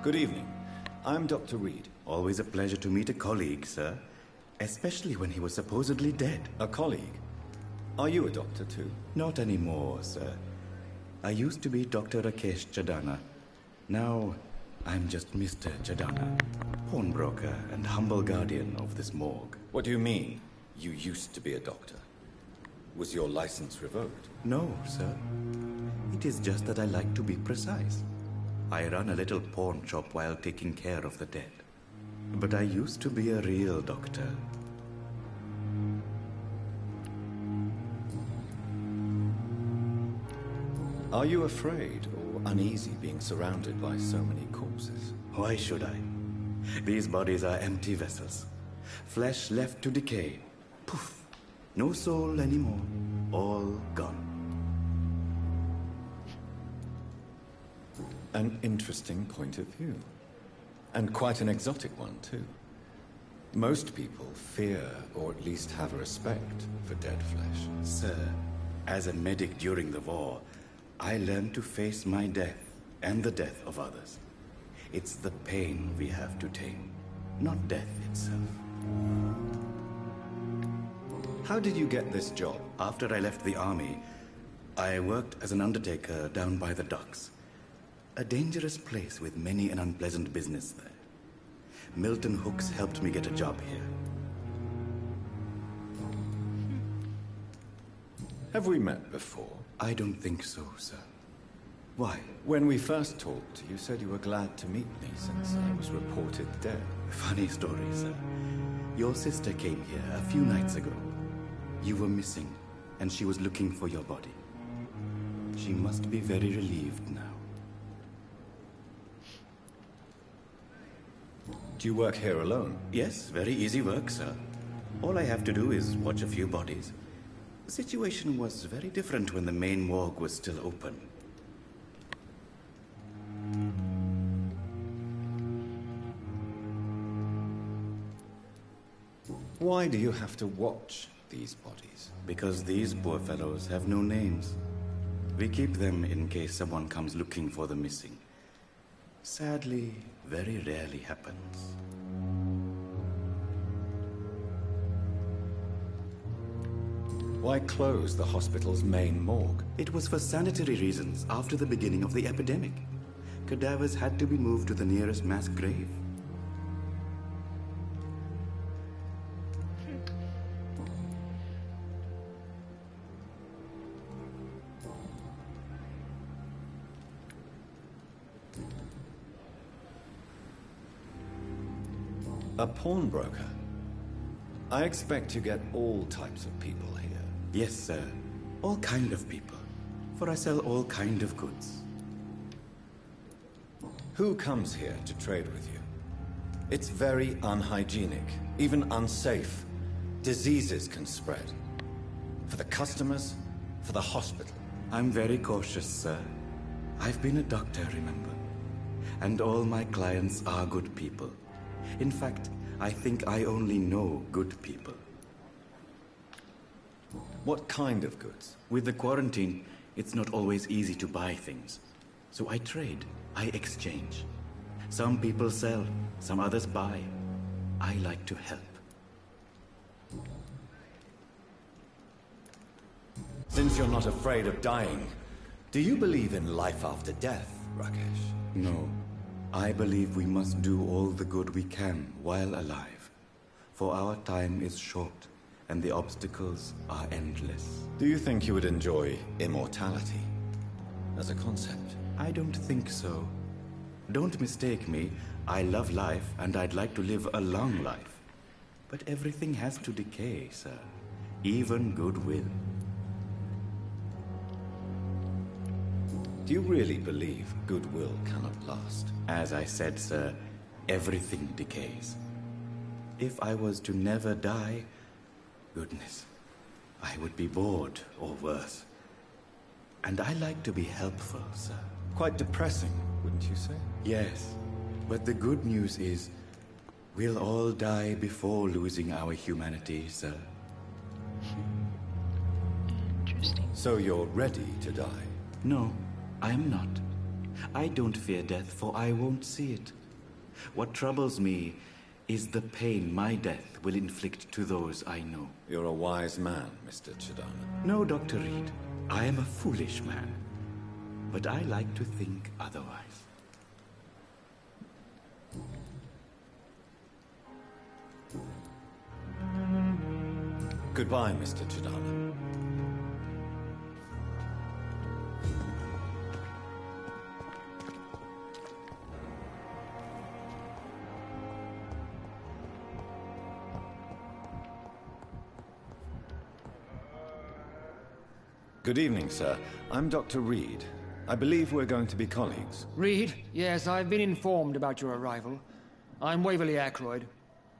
Good evening. I'm Dr. Reed. Always a pleasure to meet a colleague, sir. Especially when he was supposedly dead. A colleague? Are you a doctor too? Not anymore, sir. I used to be Dr. Rakesh Chadana. Now, I'm just Mr. Chadana, pawnbroker and humble guardian of this morgue. What do you mean, you used to be a doctor? Was your license revoked? No, sir. It is just that I like to be precise. I run a little pawn shop while taking care of the dead. But I used to be a real doctor. Are you afraid or uneasy being surrounded by so many corpses? Why should I? These bodies are empty vessels. Flesh left to decay. Poof. No soul anymore. All gone. An interesting point of view. And quite an exotic one, too. Most people fear, or at least have a respect, for dead flesh. Sir, as a medic during the war, I learned to face my death and the death of others. It's the pain we have to tame, not death itself. How did you get this job? After I left the army, I worked as an undertaker down by the docks. A dangerous place with many an unpleasant business there. Milton Hooks helped me get a job here. Have we met before? I don't think so, sir. Why? When we first talked, you said you were glad to meet me since I was reported dead. Funny story, sir. Your sister came here a few nights ago. You were missing, and she was looking for your body. She must be very relieved now. Do you work here alone? Yes, very easy work, sir. All I have to do is watch a few bodies. The situation was very different when the main morgue was still open. Why do you have to watch these bodies? Because these poor fellows have no names. We keep them in case someone comes looking for the missing. Sadly, very rarely happens. Why close the hospital's main morgue? It was for sanitary reasons after the beginning of the epidemic. Cadavers had to be moved to the nearest mass grave. A pawnbroker? I expect you get all types of people here. Yes, sir. All kind of people. For I sell all kind of goods. Who comes here to trade with you? It's very unhygienic, even unsafe. Diseases can spread. For the customers, for the hospital. I'm very cautious, sir. I've been a doctor, remember? And all my clients are good people. In fact, I think I only know good people. What kind of goods? With the quarantine, it's not always easy to buy things. So I trade, I exchange. Some people sell, some others buy. I like to help. Since you're not afraid of dying, do you believe in life after death, Rakesh? No. I believe we must do all the good we can while alive. For our time is short, and the obstacles are endless. Do you think you would enjoy immortality as a concept? I don't think so. Don't mistake me. I love life, and I'd like to live a long life. But everything has to decay, sir. Even goodwill. Do you really believe goodwill cannot last? As I said, sir, everything decays. If I was to never die, goodness, I would be bored or worse. And I like to be helpful, sir. Quite depressing, wouldn't you say? Yes, but the good news is, we'll all die before losing our humanity, sir. Interesting. So you're ready to die? No, I am not. I don't fear death, for I won't see it. What troubles me is the pain my death will inflict to those I know. You're a wise man, Mr. Chidana. No, Dr. Reed. I am a foolish man. But I like to think otherwise. Goodbye, Mr. Chidana. Good evening, sir. I'm Dr. Reed. I believe we're going to be colleagues. Reed? Yes, I've been informed about your arrival. I'm Waverly Ackroyd.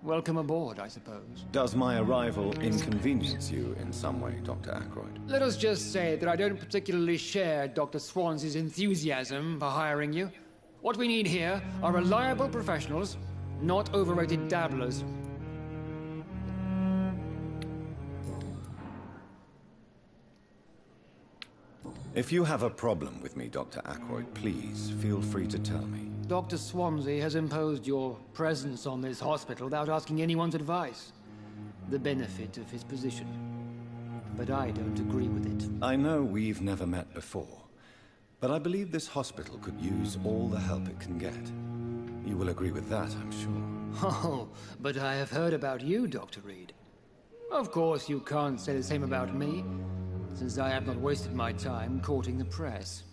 Welcome aboard, I suppose. Does my arrival inconvenience you in some way, Dr. Ackroyd? Let us just say that I don't particularly share Dr. Swansey's enthusiasm for hiring you. What we need here are reliable professionals, not overrated dabblers. If you have a problem with me, Dr. Ackroyd, please feel free to tell me. Dr. Swansey has imposed your presence on this hospital without asking anyone's advice. The benefit of his position. But I don't agree with it. I know we've never met before, but I believe this hospital could use all the help it can get. You will agree with that, I'm sure. Oh, but I have heard about you, Dr. Reed. Of course, you can't say the same about me, since I have not wasted my time courting the press.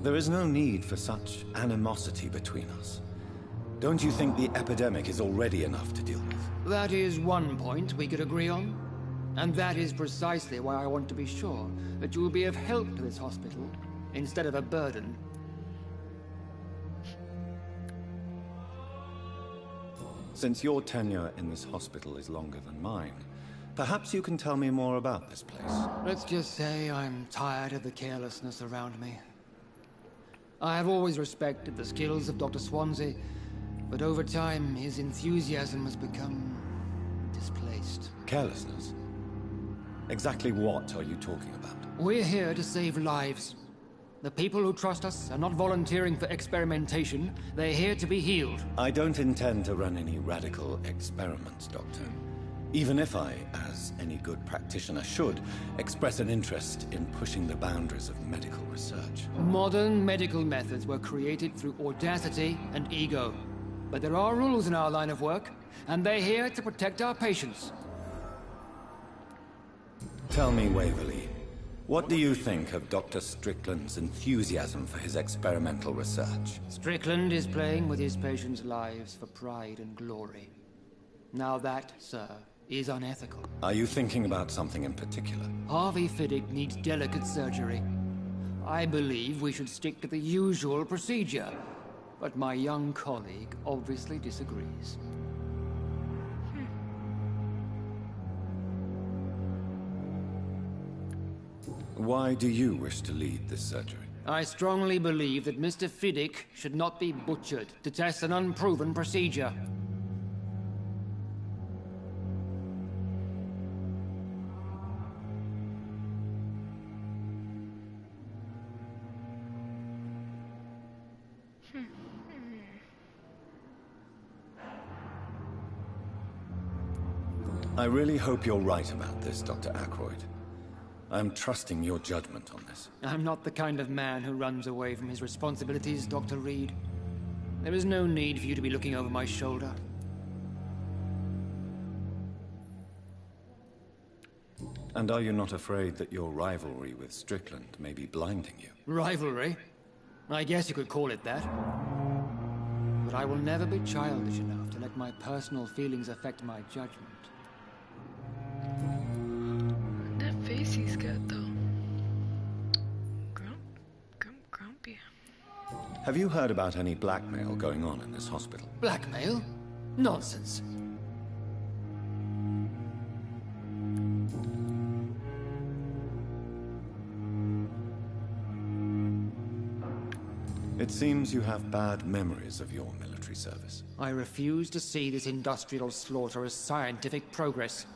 There is no need for such animosity between us. Don't you think the epidemic is already enough to deal with? That is one point we could agree on. And that is precisely why I want to be sure that you will be of help to this hospital, instead of a burden. Since your tenure in this hospital is longer than mine, perhaps you can tell me more about this place. Let's just say I'm tired of the carelessness around me. I have always respected the skills of Dr. Swansey, but over time his enthusiasm has become displaced. Carelessness? Exactly what are you talking about? We're here to save lives. The people who trust us are not volunteering for experimentation. They're here to be healed. I don't intend to run any radical experiments, Doctor. Even if I, as any good practitioner should, express an interest in pushing the boundaries of medical research. Modern medical methods were created through audacity and ego. But there are rules in our line of work, and they're here to protect our patients. Tell me, Waverly, what do you think of Dr. Strickland's enthusiasm for his experimental research? Strickland is playing with his patients' lives for pride and glory. Now that, sir, is unethical. Are you thinking about something in particular? Harvey Fiddick needs delicate surgery. I believe we should stick to the usual procedure, but my young colleague obviously disagrees. Why do you wish to lead this surgery? I strongly believe that Mr. Fiddick should not be butchered to test an unproven procedure. I really hope you're right about this, Dr. Ackroyd. I'm trusting your judgment on this. I'm not the kind of man who runs away from his responsibilities, Dr. Reed. There is no need for you to be looking over my shoulder. And are you not afraid that your rivalry with Strickland may be blinding you? Rivalry? I guess you could call it that. But I will never be childish enough to let my personal feelings affect my judgment. That face he's got, though. Grumpy. Have you heard about any blackmail going on in this hospital? Blackmail? Nonsense. It seems you have bad memories of your military service. I refuse to see this industrial slaughter as scientific progress.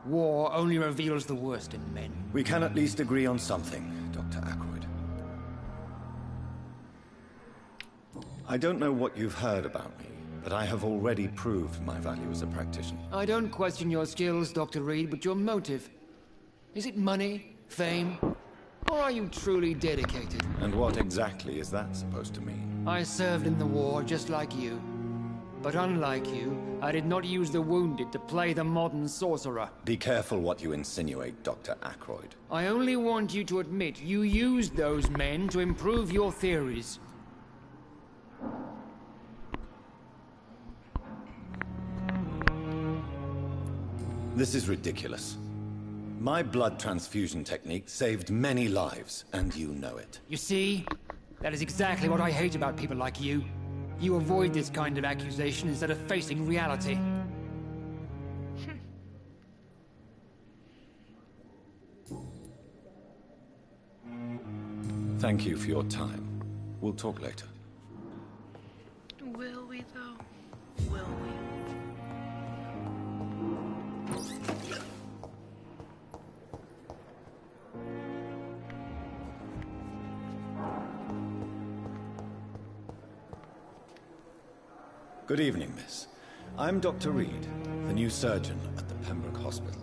War only reveals the worst in men. We can at least agree on something, Dr. Ackroyd. I don't know what you've heard about me, but I have already proved my value as a practitioner. I don't question your skills, Dr. Reed, but your motive. Is it money, fame, or are you truly dedicated? And what exactly is that supposed to mean? I served in the war just like you. But unlike you, I did not use the wounded to play the modern sorcerer. Be careful what you insinuate, Dr. Ackroyd. I only want you to admit you used those men to improve your theories. This is ridiculous. My blood transfusion technique saved many lives, and you know it. You see? That is exactly what I hate about people like you. You avoid this kind of accusation instead of facing reality. Thank you for your time. We'll talk later. Will we though? Will we? Good evening, miss. I'm Dr. Reed, the new surgeon at the Pembroke Hospital.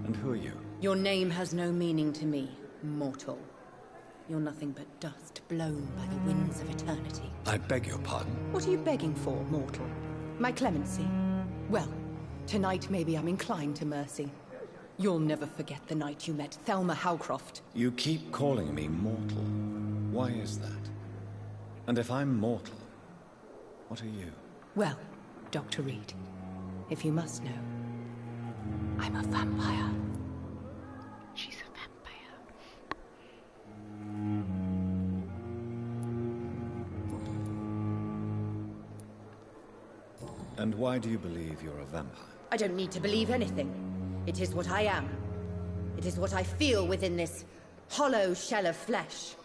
And who are you? Your name has no meaning to me, mortal. You're nothing but dust blown by the winds of eternity. I beg your pardon. What are you begging for, mortal? My clemency? Well, tonight maybe I'm inclined to mercy. You'll never forget the night you met Thelma Howcroft. You keep calling me mortal. Why is that? And if I'm mortal, what are you? Well, Dr. Reed, if you must know, I'm a vampire. She's a vampire. And why do you believe you're a vampire? I don't need to believe anything. It is what I am. It is what I feel within this hollow shell of flesh.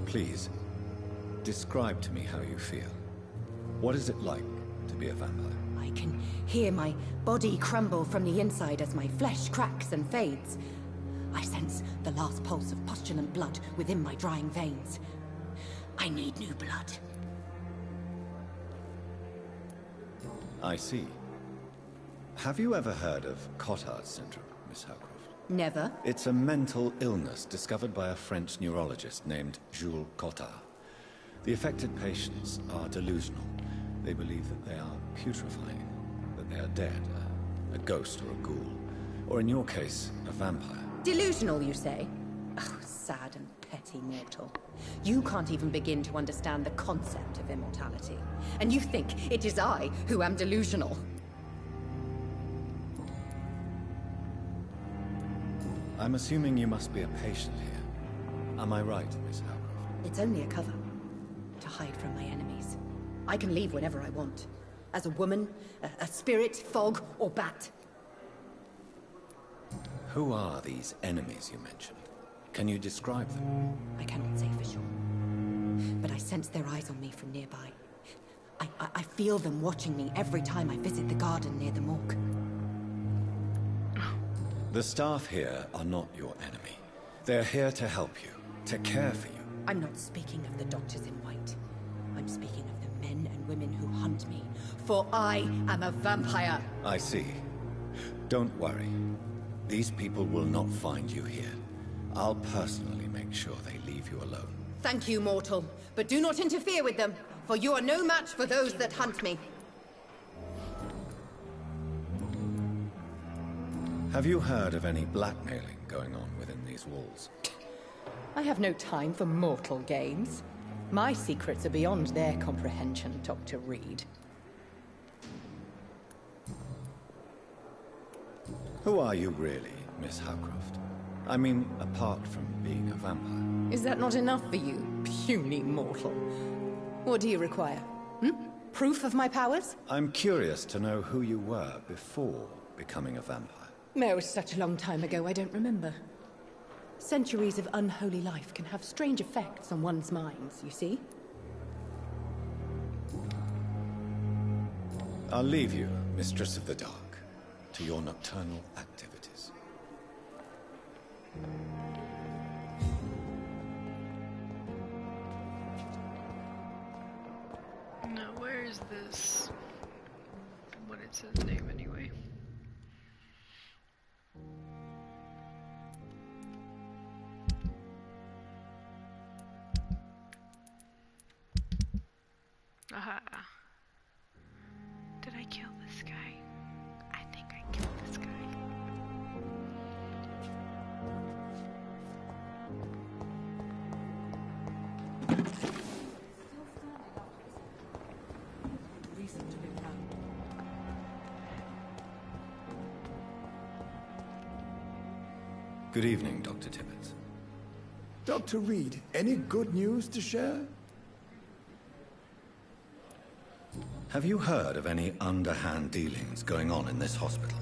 Please, describe to me how you feel. What is it like to be a vampire? I can hear my body crumble from the inside as my flesh cracks and fades. I sense the last pulse of postulant blood within my drying veins. I need new blood. I see. Have you ever heard of Cotard's syndrome, Miss Howcroft? Never. It's a mental illness discovered by a French neurologist named Jules Cotard. The affected patients are delusional. They believe that they are putrefying, that they are dead, a ghost or a ghoul, or in your case, a vampire. Delusional, you say? Oh, sad and petty mortal. You can't even begin to understand the concept of immortality. And you think it is I who am delusional. I'm assuming you must be a patient here. Am I right, Miss Howcroft? It's only a cover. To hide from my enemies. I can leave whenever I want. As a woman, a spirit, fog, or bat. Who are these enemies you mentioned? Can you describe them? I cannot say for sure. But I sense their eyes on me from nearby. I feel them watching me every time I visit the garden near the morgue. The staff here are not your enemy. They're here to help you, to care for you. I'm not speaking of the doctors in white. I'm speaking of the men and women who hunt me. For I am a vampire. I see. Don't worry. These people will not find you here. I'll personally make sure they leave you alone. Thank you, mortal. But do not interfere with them, for you are no match for those that hunt me. Have you heard of any blackmailing going on within these walls? I have no time for mortal games. My secrets are beyond their comprehension, Dr. Reed. Who are you really, Miss Howcroft? I mean, apart from being a vampire. Is that not enough for you, puny mortal? What do you require? Proof of my powers? I'm curious to know who you were before becoming a vampire. No, it was such a long time ago, I don't remember. Centuries of unholy life can have strange effects on one's minds, you see? I'll leave you, Mistress of the Dark, to your nocturnal activities. Now, where is this? What is his name anyway? Aha. Did I kill this guy? I think I killed this guy. Good evening, Dr. Tibbets. Dr. Reed, any good news to share? Have you heard of any underhand dealings going on in this hospital?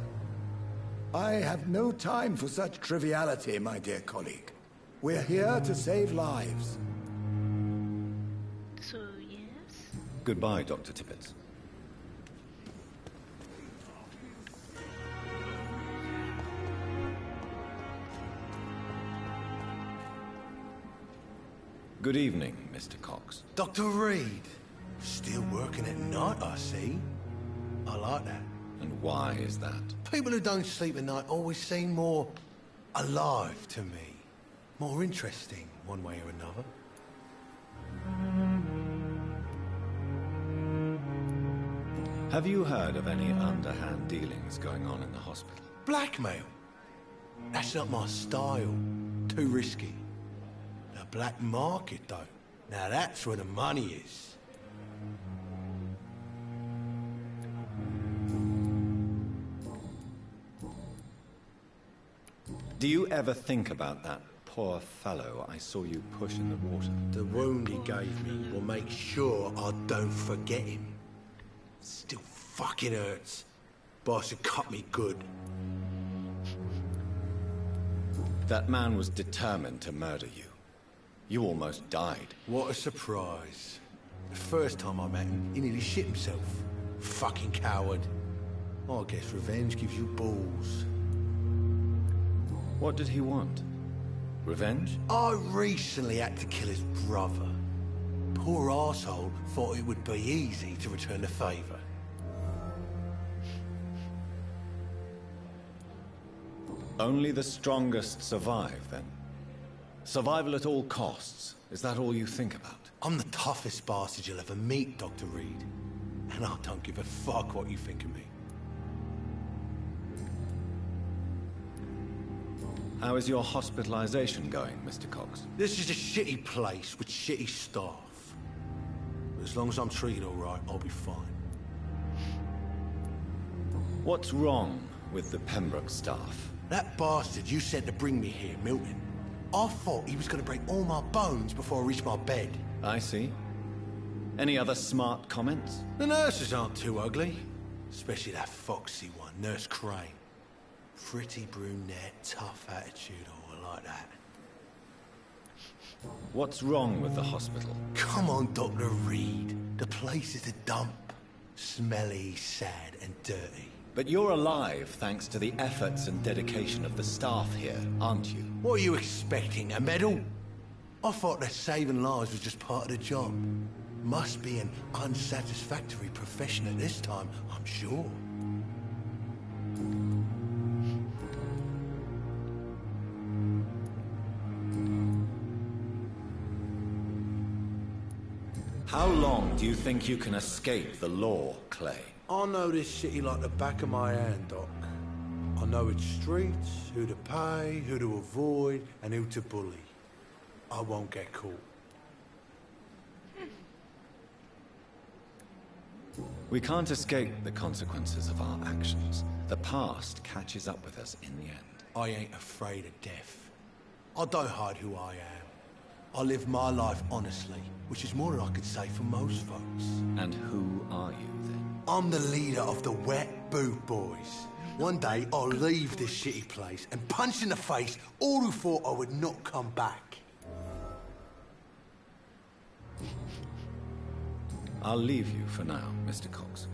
I have no time for such triviality, my dear colleague. We're here to save lives. So, yes? Goodbye, Dr. Tibbets. Good evening, Mr. Cox. Dr. Reed. Still working at night, I see. I like that. And why is that? People who don't sleep at night always seem more alive to me. More interesting, one way or another. Have you heard of any underhand dealings going on in the hospital? Blackmail? That's not my style. Too risky. The black market, though. Now that's where the money is. Do you ever think about that poor fellow I saw you push in the water? The wound he gave me will make sure I don't forget him. Still fucking hurts. Boss had cut me good. That man was determined to murder you. You almost died. What a surprise. The first time I met him, he nearly shit himself. Fucking coward. I guess revenge gives you balls. What did he want? Revenge? I recently had to kill his brother. Poor arsehole thought it would be easy to return the favour. Only the strongest survive, then? Survival at all costs. Is that all you think about? I'm the toughest bastard you'll ever meet, Dr. Reed. And I don't give a fuck what you think of me. How is your hospitalization going, Mr. Cox? This is a shitty place with shitty staff. But as long as I'm treated all right, I'll be fine. What's wrong with the Pembroke staff? That bastard you sent to bring me here, Milton. I thought he was going to break all my bones before I reached my bed. I see. Any other smart comments? The nurses aren't too ugly. Especially that foxy one, Nurse Crane. Pretty brunette, tough attitude, all like that. What's wrong with the hospital? Come on, Dr. Reed. The place is a dump. Smelly, sad, and dirty. But you're alive thanks to the efforts and dedication of the staff here, aren't you? What are you expecting, a medal? I thought that saving lives was just part of the job. Must be an unsatisfactory profession at this time, I'm sure. How long do you think you can escape the law, Clay? I know this city like the back of my hand, Doc. I know its streets, who to pay, who to avoid, and who to bully. I won't get caught. We can't escape the consequences of our actions. The past catches up with us in the end. I ain't afraid of death. I don't hide who I am. I live my life honestly, which is more than I could say for most folks. And who are you, then? I'm the leader of the Wet Boot Boys. One day, I'll leave this shitty place and punch in the face all who thought I would not come back. I'll leave you for now, Mr. Cox.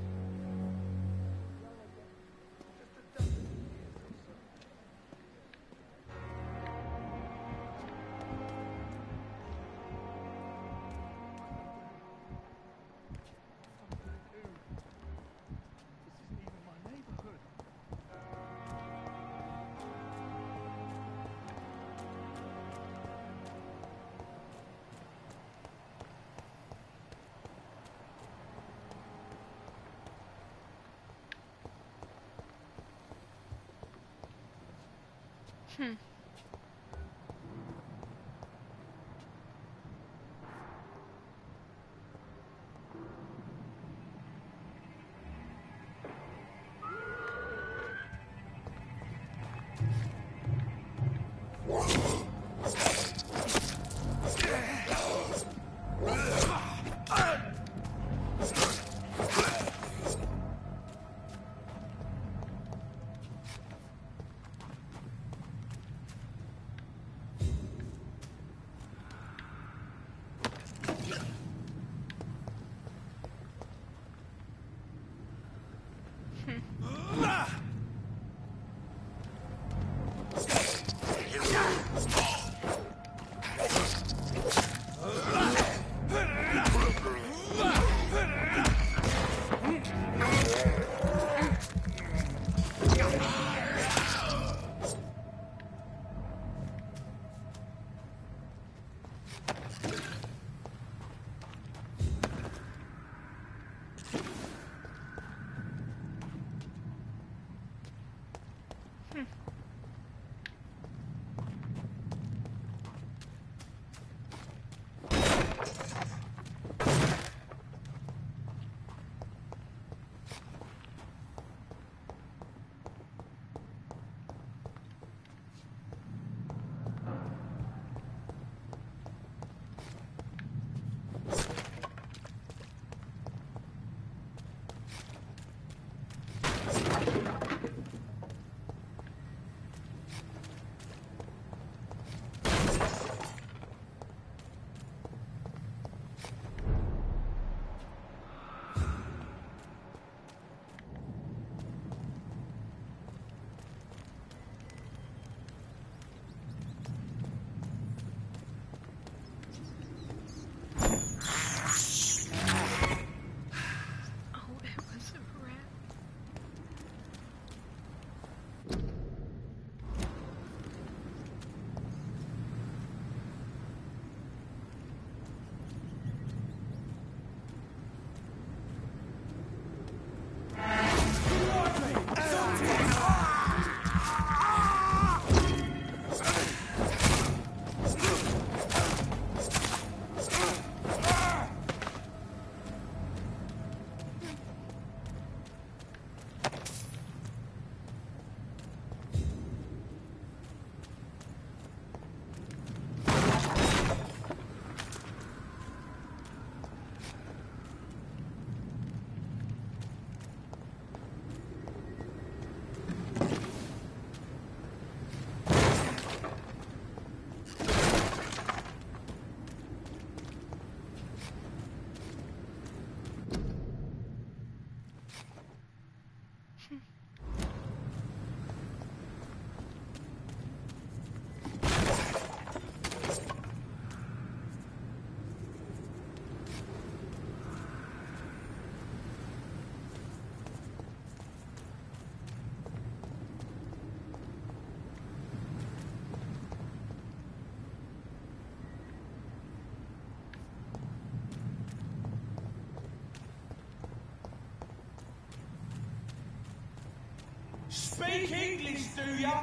Speak English, do ya?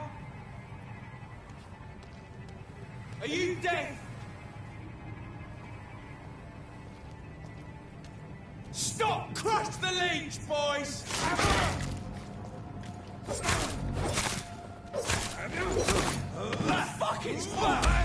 Are you deaf? Stop! Crush the leech, boys! Fucking fuck!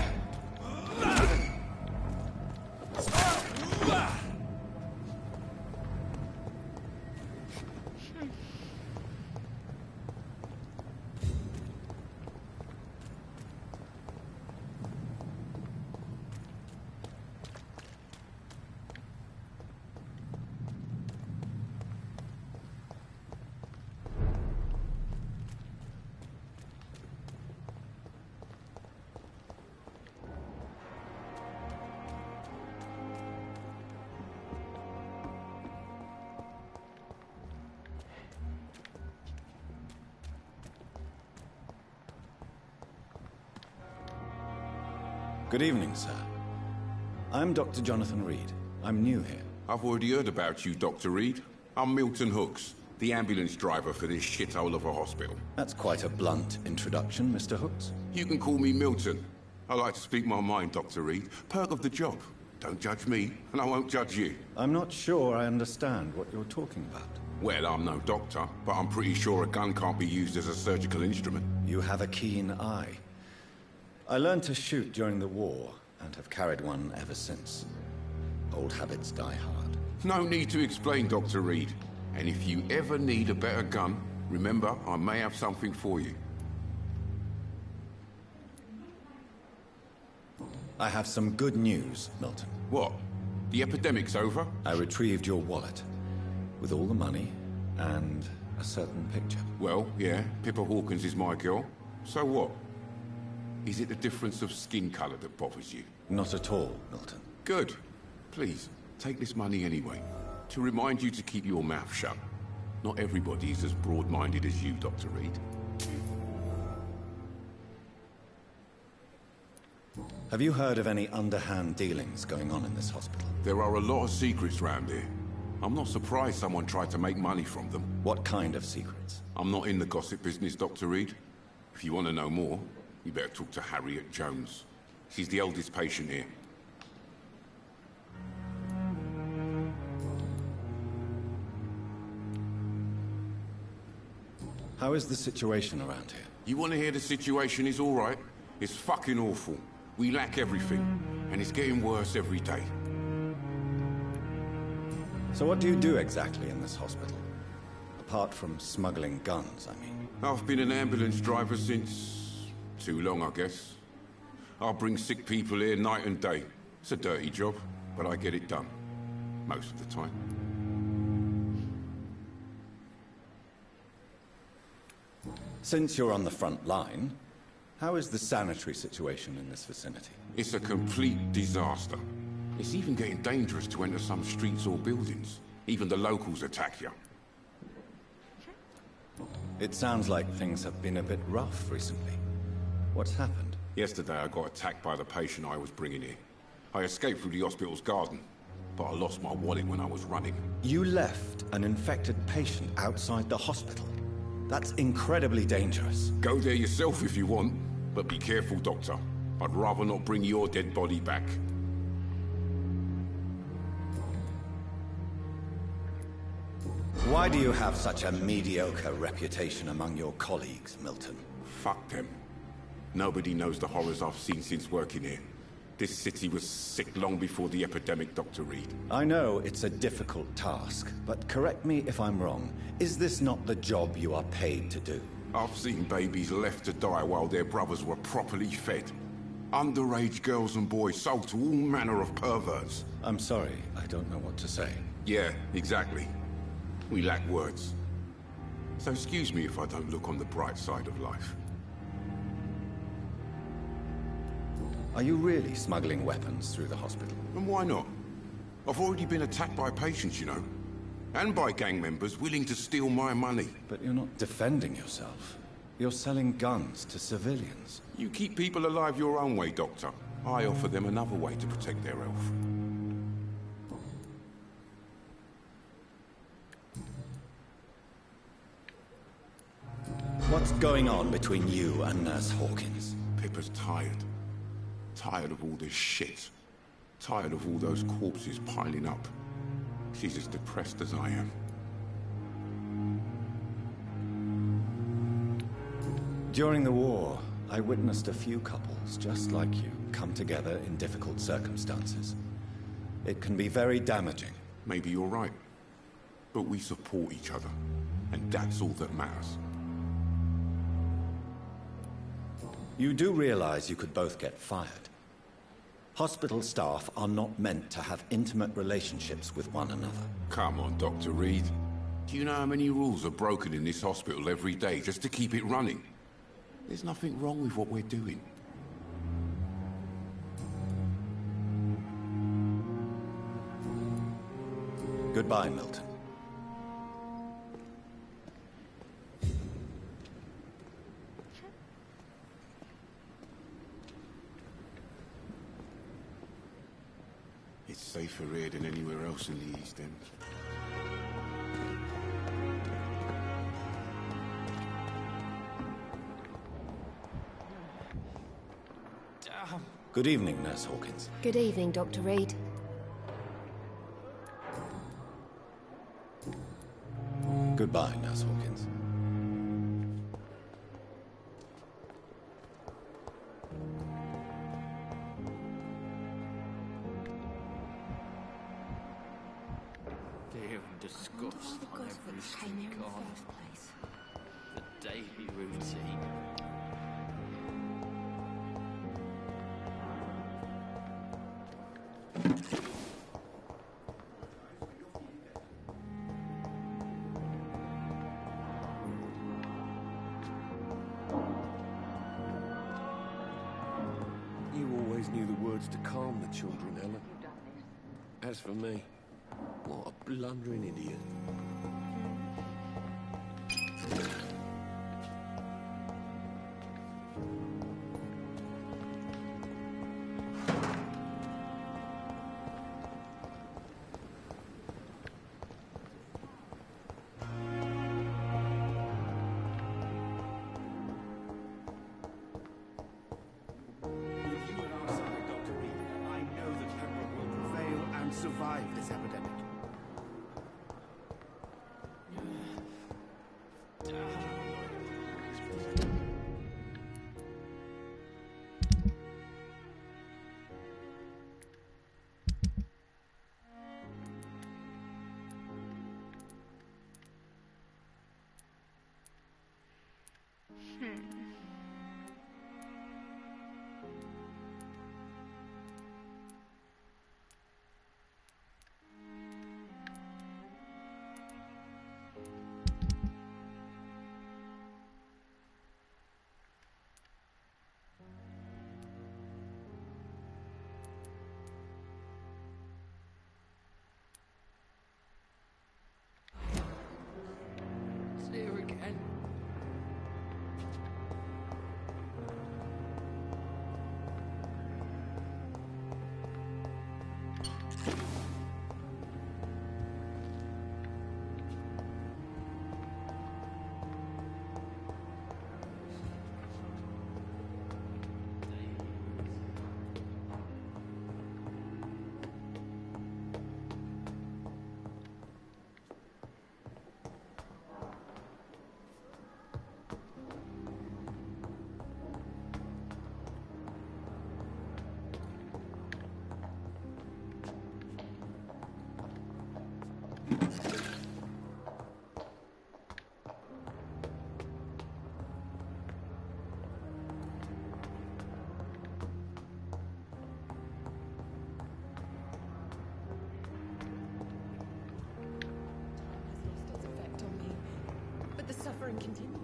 Good evening, sir. I'm Dr. Jonathan Reed. I'm new here. I've already heard about you, Dr. Reed. I'm Milton Hooks, The ambulance driver for this shithole of a hospital. That's quite a blunt introduction, Mr. Hooks. You can call me Milton. I like to speak my mind, Dr. Reed. Perk of the job. Don't judge me, and I won't judge you. I'm not sure I understand what you're talking about. Well, I'm no doctor, but I'm pretty sure a gun can't be used as a surgical instrument. You have a keen eye. I learned to shoot during the war, and have carried one ever since. Old habits die hard. No need to explain, Dr. Reed. And if you ever need a better gun, remember, I may have something for you. I have some good news, Milton. What? The epidemic's over? I retrieved your wallet, with all the money, and a certain picture. Well, yeah, Pippa Hawkins is my girl. So what? Is it the difference of skin color that bothers you? Not at all, Milton. Good. Please, take this money anyway. To remind you to keep your mouth shut. Not everybody is as broad-minded as you, Dr. Reed. Have you heard of any underhand dealings going on in this hospital? There are a lot of secrets round here. I'm not surprised someone tried to make money from them. What kind of secrets? I'm not in the gossip business, Dr. Reed. If you want to know more, you better talk to Harriet Jones. She's the oldest patient here. How is the situation around here? You want to hear the situation is all right? It's fucking awful. We lack everything, and it's getting worse every day. So what do you do exactly in this hospital? Apart from smuggling guns, I mean. I've been an ambulance driver since... too long, I guess. I bring sick people here night and day. It's a dirty job, but I get it done. Most of the time. Since you're on the front line, how is the sanitary situation in this vicinity? It's a complete disaster. It's even getting dangerous to enter some streets or buildings. Even the locals attack you. It sounds like things have been a bit rough recently. What's happened? Yesterday I got attacked by the patient I was bringing here. I escaped through the hospital's garden, but I lost my wallet when I was running. You left an infected patient outside the hospital? That's incredibly dangerous. Go there yourself if you want, but be careful, Doctor. I'd rather not bring your dead body back. Why do you have such a mediocre reputation among your colleagues, Milton? Fuck them. Nobody knows the horrors I've seen since working here. This city was sick long before the epidemic, Dr. Reed. I know it's a difficult task, but correct me if I'm wrong. Is this not the job you are paid to do? I've seen babies left to die while their brothers were properly fed. Underage girls and boys sold to all manner of perverts. I'm sorry, I don't know what to say. Yeah, exactly. We lack words. So excuse me if I don't look on the bright side of life. Are you really smuggling weapons through the hospital? And why not? I've already been attacked by patients, you know. And by gang members willing to steal my money. But you're not defending yourself. You're selling guns to civilians. You keep people alive your own way, Doctor. I offer them another way to protect their health. What's going on between you and Nurse Hawkins? Pippa's tired. Tired of all this shit. Tired of all those corpses piling up. She's as depressed as I am. During the war, I witnessed a few couples, just like you, come together in difficult circumstances. It can be very damaging. Maybe you're right. But we support each other. And that's all that matters. You do realize you could both get fired. Hospital staff are not meant to have intimate relationships with one another. Come on, Dr. Reed. Do you know how many rules are broken in this hospital every day just to keep it running? There's nothing wrong with what we're doing. Goodbye, Milton. It's safer here than anywhere else in the East End. Good evening, Nurse Hawkins. Good evening, Dr. Reed. Goodbye, Nurse Hawkins. Fear and disgust on every street corner. The daily routine. You always knew the words to calm the children, Ellen. As for me, what a blundering idiot. Survive this epidemic. Here again. Suffering continues.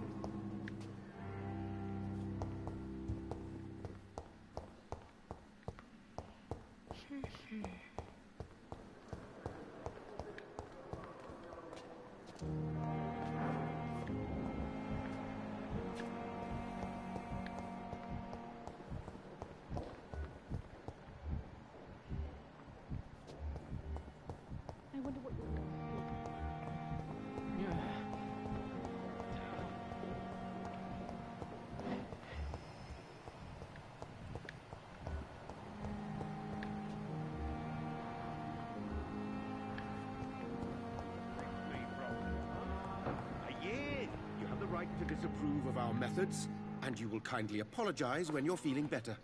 I wonder what you're doing. To disapprove of our methods, and you will kindly apologize when you're feeling better.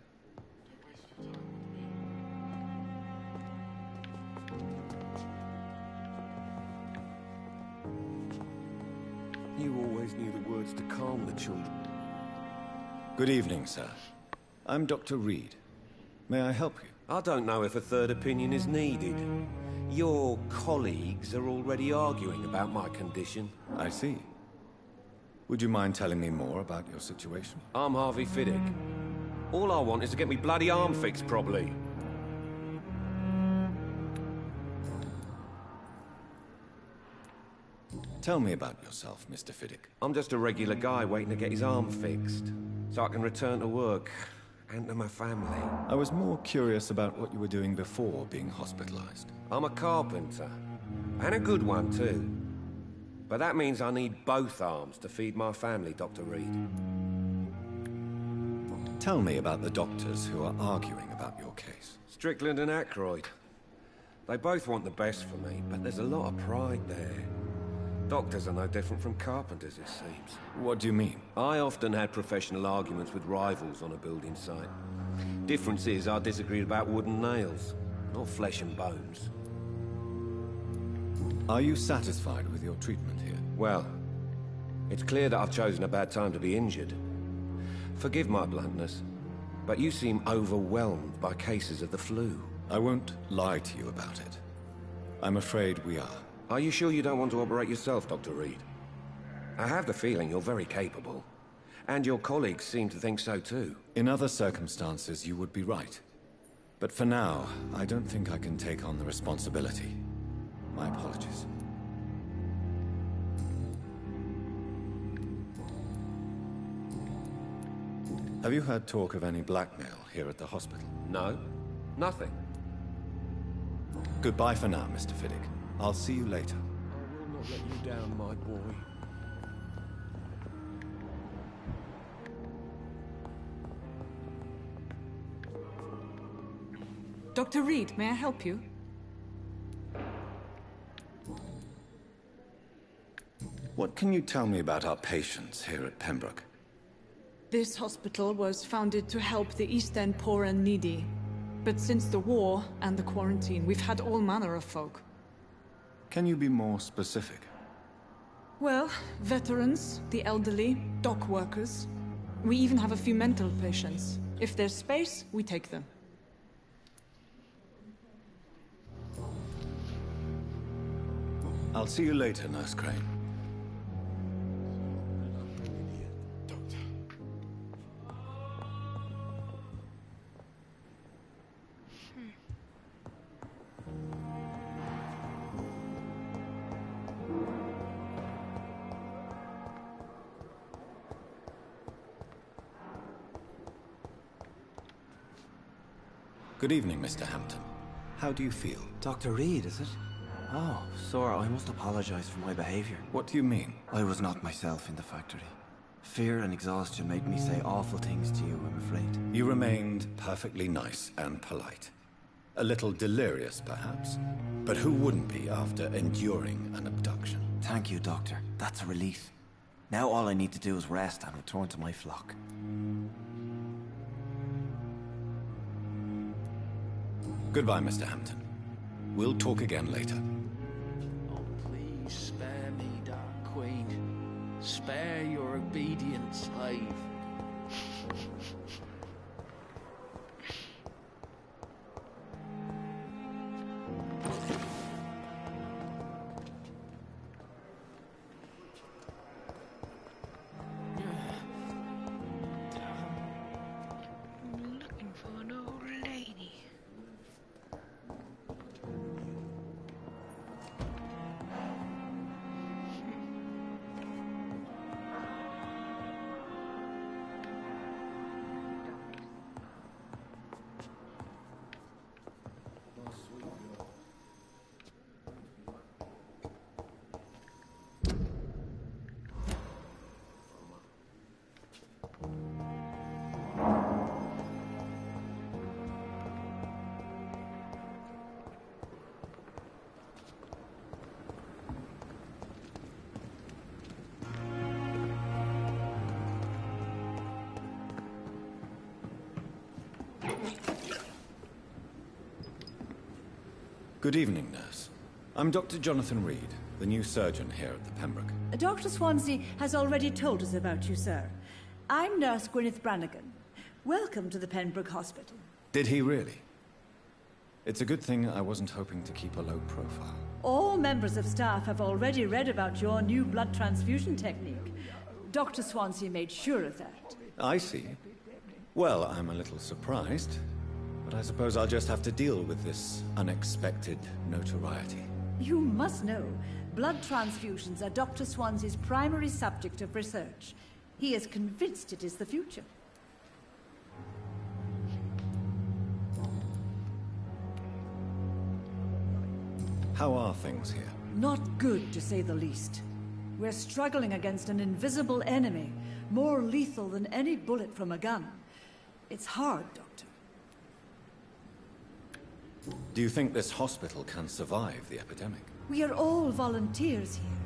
You always knew the words to calm the children. Good evening, sir. I'm Dr. Reed. May I help you? I don't know if a third opinion is needed. Your colleagues are already arguing about my condition. I see. Would you mind telling me more about your situation? I'm Harvey Fiddick. All I want is to get me bloody arm fixed properly. Tell me about yourself, Mr. Fiddick. I'm just a regular guy waiting to get his arm fixed, so I can return to work and to my family. I was more curious about what you were doing before being hospitalized. I'm a carpenter, and a good one too. But that means I need both arms to feed my family, Dr. Reed. Tell me about the doctors who are arguing about your case. Strickland and Aykroyd. They both want the best for me, but there's a lot of pride there. Doctors are no different from carpenters, it seems. What do you mean? I often had professional arguments with rivals on a building site. Difference is, I disagreed about wooden nails, not flesh and bones. Are you satisfied with your treatment here? Well, it's clear that I've chosen a bad time to be injured. Forgive my bluntness, but you seem overwhelmed by cases of the flu. I won't lie to you about it. I'm afraid we are. Are you sure you don't want to operate yourself, Dr. Reed? I have the feeling you're very capable. And your colleagues seem to think so too. In other circumstances, you would be right. But for now, I don't think I can take on the responsibility. My apologies. Have you heard talk of any blackmail here at the hospital? No, nothing. Goodbye for now, Mr. Fiddick. I'll see you later. I will not let you down, my boy. Dr. Reed, may I help you? What can you tell me about our patients here at Pembroke? This hospital was founded to help the East End poor and needy. But since the war and the quarantine, we've had all manner of folk. Can you be more specific? Well, veterans, the elderly, dock workers. We even have a few mental patients. If there's space, we take them. I'll see you later, Nurse Crane. Good evening, Mr. Hampton. How do you feel? Dr. Reed, is it? Oh, sir, I must apologize for my behavior. What do you mean? I was not myself in the factory. Fear and exhaustion made me say awful things to you, I'm afraid. You remained perfectly nice and polite. A little delirious, perhaps. But who wouldn't be after enduring an abduction? Thank you, Doctor. That's a relief. Now all I need to do is rest and return to my flock. Goodbye, Mr. Hampton. We'll talk again later. Oh, please spare me, Dark Queen. Spare your obedient slave. Looking for an old lady. Good evening, nurse. I'm Dr. Jonathan Reed, the new surgeon here at the Pembroke. Dr. Swansea has already told us about you, sir. I'm Nurse Gwyneth Brannigan. Welcome to the Pembroke Hospital. Did he really? It's a good thing I wasn't hoping to keep a low profile. All members of staff have already read about your new blood transfusion technique. Dr. Swansea made sure of that. I see. Well, I'm a little surprised, but I suppose I'll just have to deal with this unexpected notoriety. You must know, blood transfusions are Dr. Swansea's primary subject of research. He is convinced it is the future. How are things here? Not good, to say the least. We're struggling against an invisible enemy, more lethal than any bullet from a gun. It's hard, Doctor. Do you think this hospital can survive the epidemic? We are all volunteers here,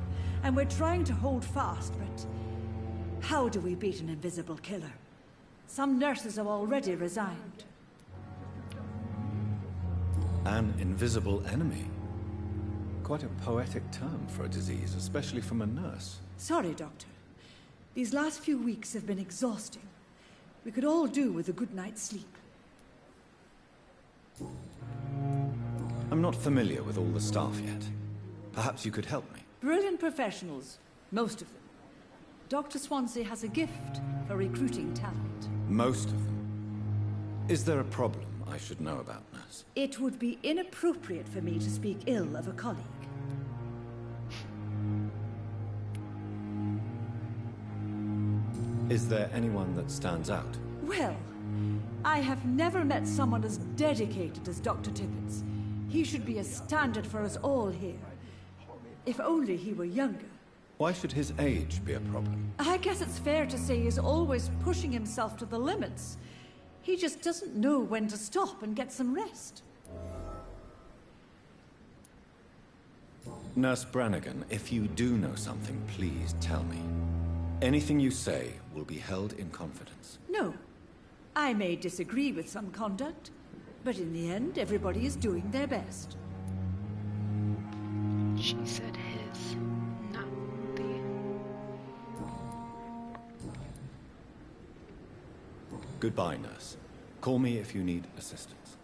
and we're trying to hold fast, but how do we beat an invisible killer? Some nurses have already resigned. An invisible enemy? Quite a poetic term for a disease, especially from a nurse. Sorry, Doctor. These last few weeks have been exhausting. We could all do with a good night's sleep. I'm not familiar with all the staff yet. Perhaps you could help me. Brilliant professionals, most of them. Dr. Swansea has a gift for recruiting talent. Most of them. Is there a problem I should know about, nurse? It would be inappropriate for me to speak ill of a colleague. Is there anyone that stands out? Well, I have never met someone as dedicated as Dr. Tippett's. He should be a standard for us all here. If only he were younger. Why should his age be a problem? I guess it's fair to say he's always pushing himself to the limits. He just doesn't know when to stop and get some rest. Nurse Brannigan, if you do know something, please tell me. Anything you say will be held in confidence. No. I may disagree with some conduct, but in the end, everybody is doing their best. She said his, not the... Goodbye, nurse. Call me if you need assistance.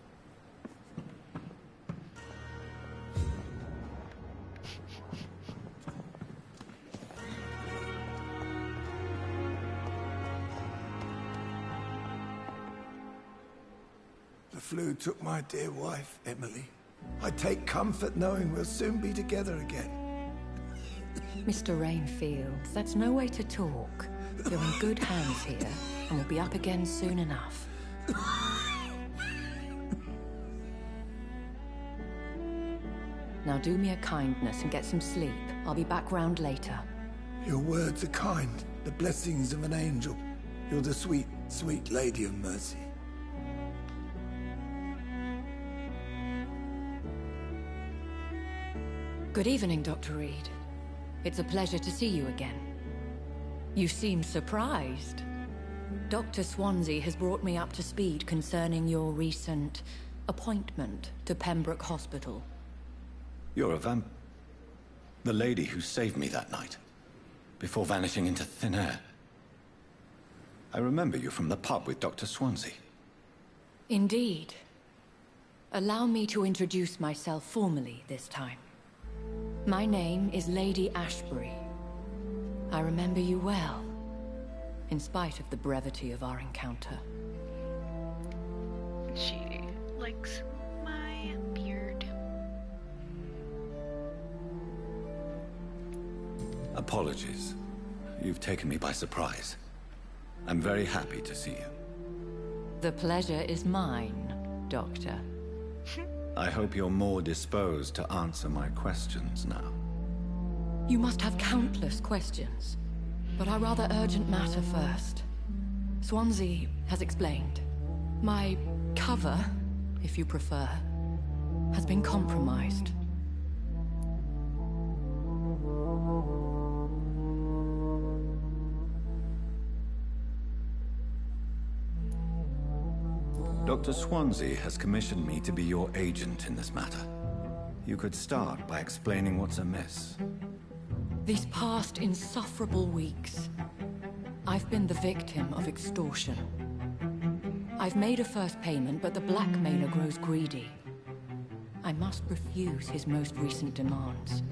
The flu took my dear wife, Emily. I take comfort knowing we'll soon be together again. Mr. Rainfield, that's no way to talk. You're in good hands here, and we'll be up again soon enough. Now do me a kindness and get some sleep. I'll be back round later. Your words are kind, the blessings of an angel. You're the sweet, sweet Lady of Mercy. Good evening, Dr. Reed. It's a pleasure to see you again. You seem surprised. Dr. Swansea has brought me up to speed concerning your recent appointment to Pembroke Hospital. You're a the lady who saved me that night, before vanishing into thin air. I remember you from the pub with Dr. Swansea. Indeed. Allow me to introduce myself formally this time. My name is Lady Ashbury. I remember you well, in spite of the brevity of our encounter. She likes my beard. Apologies. You've taken me by surprise. I'm very happy to see you. The pleasure is mine, Doctor. I hope you're more disposed to answer my questions now. You must have countless questions, but a rather urgent matter first. Swansea has explained. My cover, if you prefer, has been compromised. Dr. Swansea has commissioned me to be your agent in this matter. You could start by explaining what's amiss. These past insufferable weeks, I've been the victim of extortion. I've made a first payment, but the blackmailer grows greedy. I must refuse his most recent demands.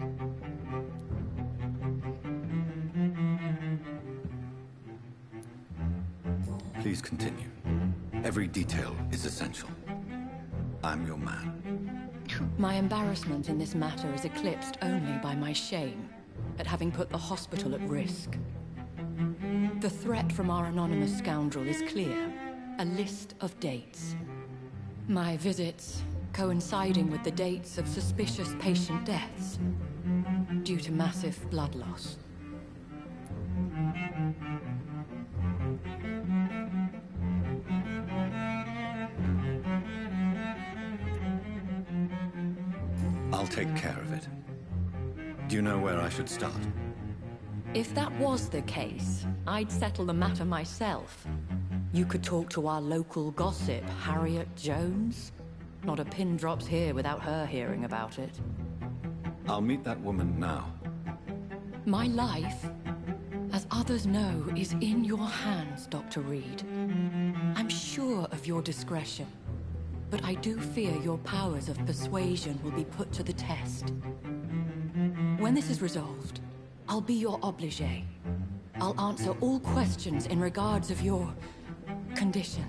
Please continue. Every detail is essential. I'm your man. My embarrassment in this matter is eclipsed only by my shame at having put the hospital at risk. The threat from our anonymous scoundrel is clear. A list of dates. My visits coinciding with the dates of suspicious patient deaths due to massive blood loss. I'll take care of it. Do you know where I should start? If that was the case, I'd settle the matter myself. You could talk to our local gossip, Harriet Jones. Not a pin drops here without her hearing about it. I'll meet that woman now. My life, as others know, is in your hands, Dr. Reed. I'm sure of your discretion, but I do fear your powers of persuasion will be put to the test. When this is resolved, I'll be your obligé. I'll answer all questions in regards of your condition.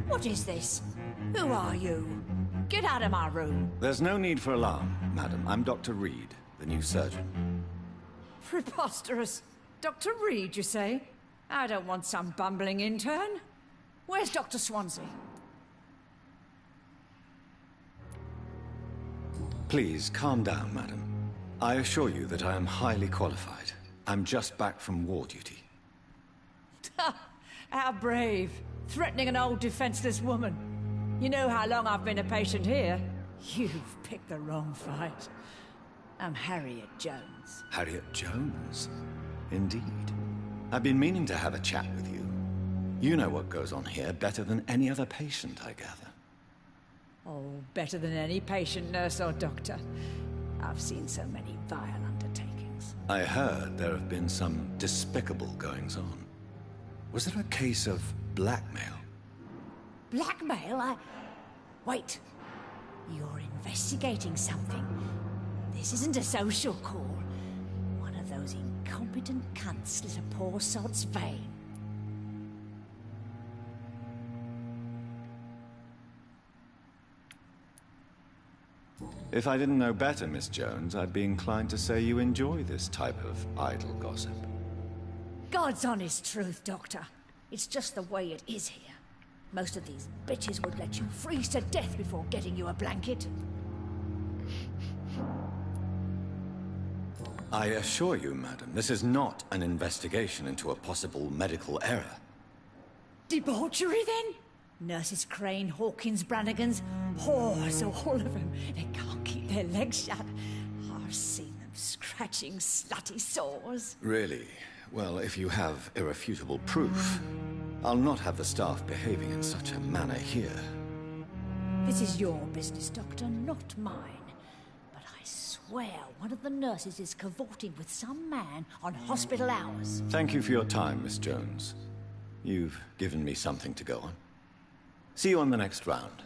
What is this? Who are you? Get out of my room. There's no need for alarm, madam. I'm Dr. Reed, the new surgeon. Preposterous. Dr. Reed, you say? I don't want some bumbling intern. Where's Dr. Swansea? Please, calm down, madam. I assure you that I am highly qualified. I'm just back from war duty. How brave. Threatening an old defenseless woman. You know how long I've been a patient here? You've picked the wrong fight. I'm Harriet Jones. Harriet Jones? Indeed. I've been meaning to have a chat with you. You know what goes on here better than any other patient, I gather. Oh, better than any patient, nurse or doctor. I've seen so many vile undertakings. I heard there have been some despicable goings-on. Was there a case of blackmail? Blackmail? Wait. You're investigating something. This isn't a social call. One of those incompetent cunts slit a poor sod's vein. If I didn't know better, Miss Jones, I'd be inclined to say you enjoy this type of idle gossip. God's honest truth, Doctor. It's just the way it is here. Most of these bitches would let you freeze to death before getting you a blanket. I assure you, madam, this is not an investigation into a possible medical error. Debauchery, then? Nurses Crane, Hawkins, Brannigans, whores, all of them. They can't keep their legs shut. I've seen them scratching slutty sores. Really? Well, if you have irrefutable proof, I'll not have the staff behaving in such a manner here. This is your business, Doctor, not mine. But I swear one of the nurses is cavorting with some man on hospital hours. Thank you for your time, Miss Jones. You've given me something to go on. See you on the next round.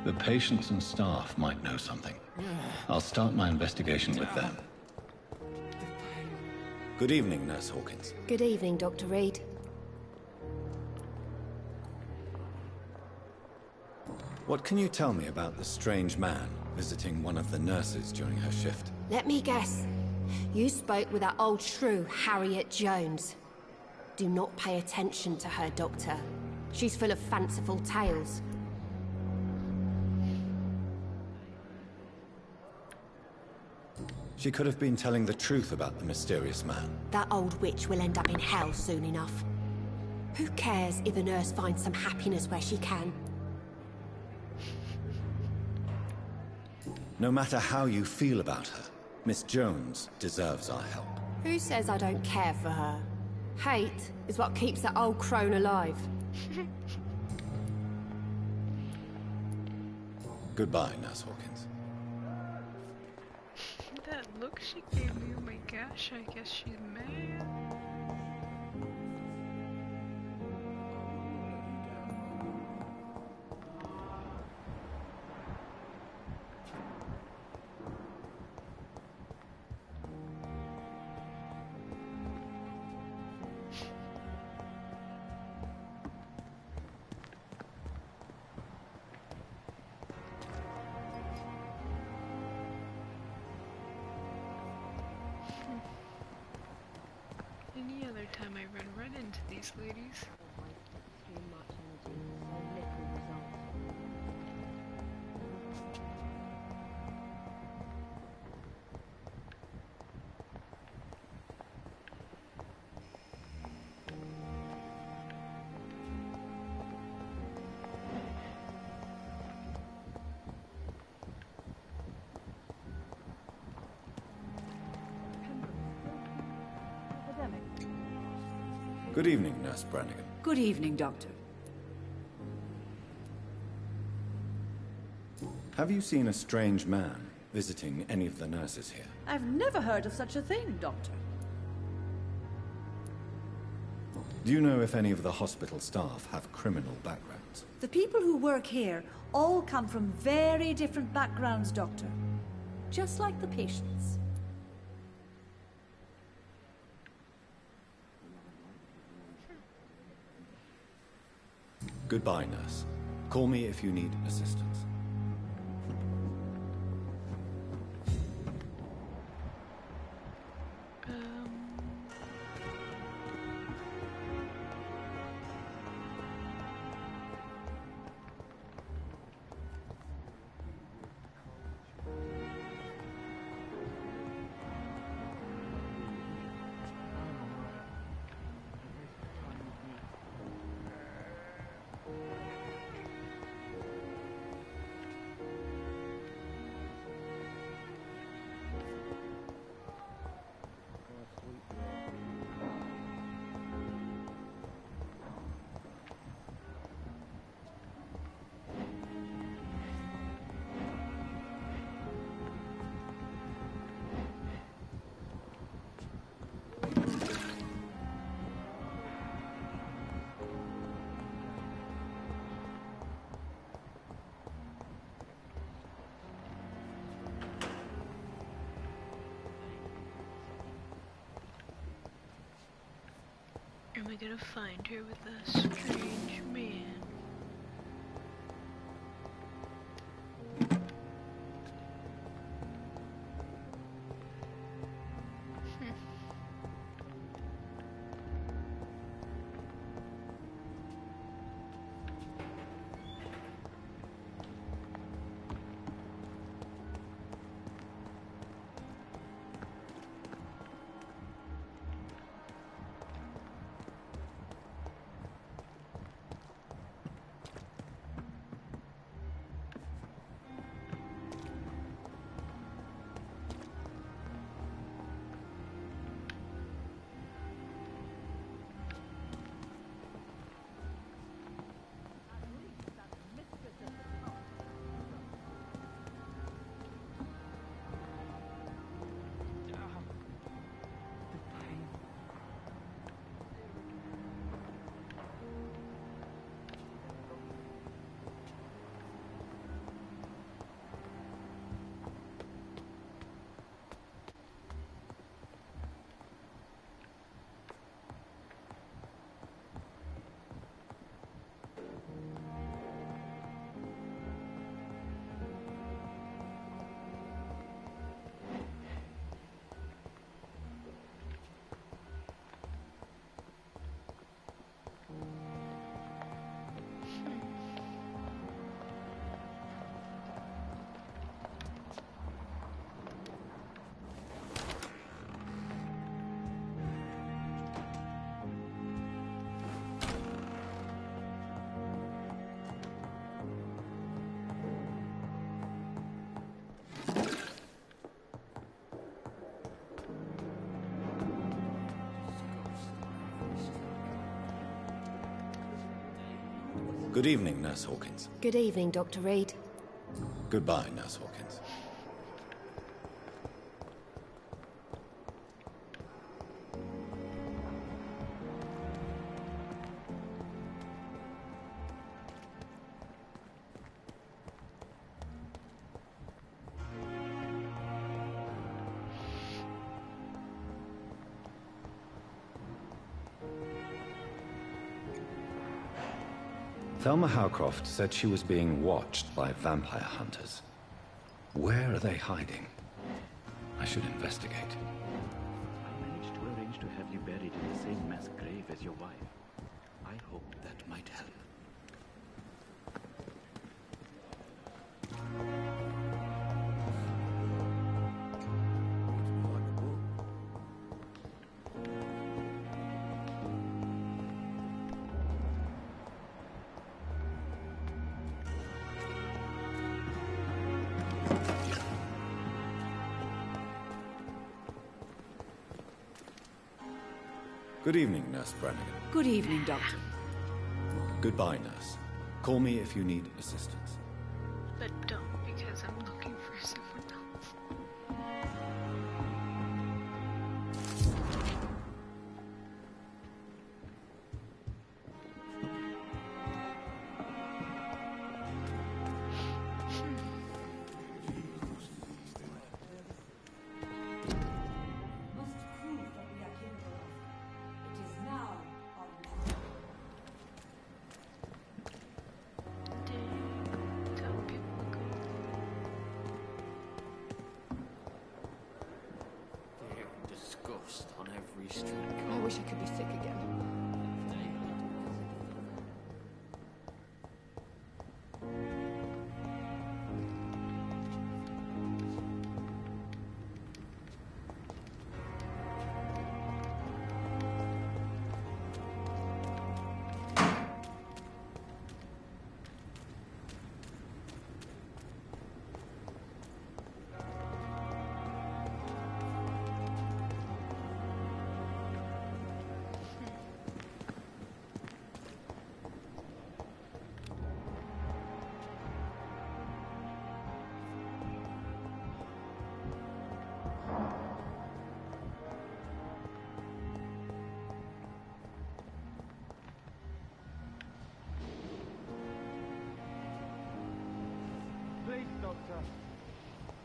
The patients and staff might know something. I'll start my investigation with them. Good evening, Nurse Hawkins. Good evening, Dr. Reed. What can you tell me about the strange man visiting one of the nurses during her shift? Let me guess. You spoke with that old shrew, Harriet Jones. Do not pay attention to her, Doctor. She's full of fanciful tales. She could have been telling the truth about the mysterious man. That old witch will end up in hell soon enough. Who cares if a nurse finds some happiness where she can? No matter how you feel about her, Miss Jones deserves our help. Who says I don't care for her? Hate is what keeps that old crone alive. Goodbye, Nurse Hawkins. That look she gave me, oh my gosh, I guess she's mad. time I run into these ladies. Good evening, Nurse Brannigan. Good evening, Doctor. Have you seen a strange man visiting any of the nurses here? I've never heard of such a thing, Doctor. Do you know if any of the hospital staff have criminal backgrounds? The people who work here all come from very different backgrounds, Doctor. Just like the patients. Goodbye, nurse. Call me if you need assistance. Am I gonna find her with a strange man? Good evening, Nurse Hawkins. Good evening, Dr. Reed. Goodbye, Nurse Hawkins. Thelma Howcroft said she was being watched by vampire hunters. Where are they hiding? I should investigate. I managed to arrange to have you buried in the same mass grave as your wife. I hope that might help. Good evening, Nurse Brannigan. Good evening, Doctor. Goodbye, Nurse. Call me if you need assistance. But don't, because I'm looking for someone else. Disgust on every street. I wish I could be sick again.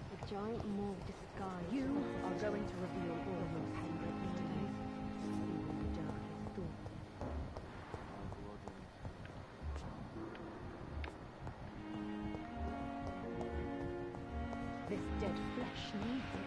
The giant morgue disguise. You are going to reveal all of your secret today. You will die soon. This dead flesh needs it.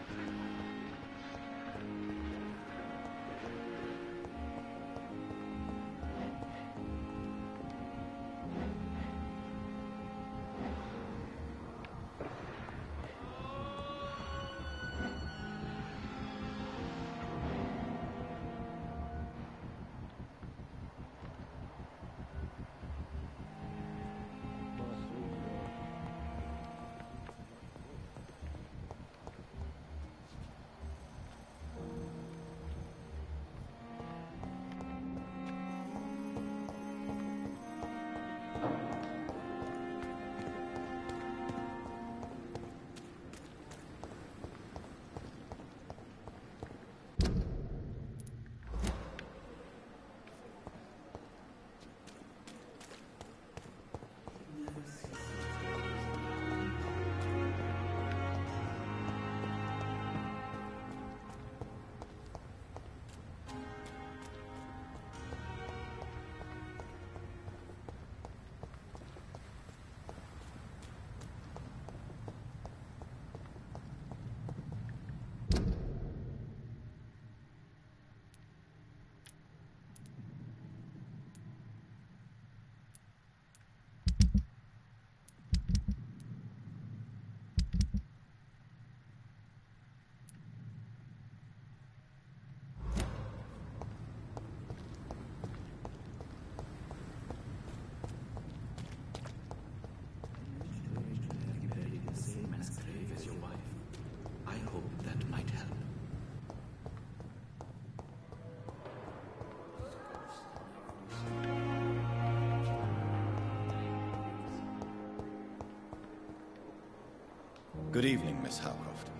Good evening, Miss Howcroft.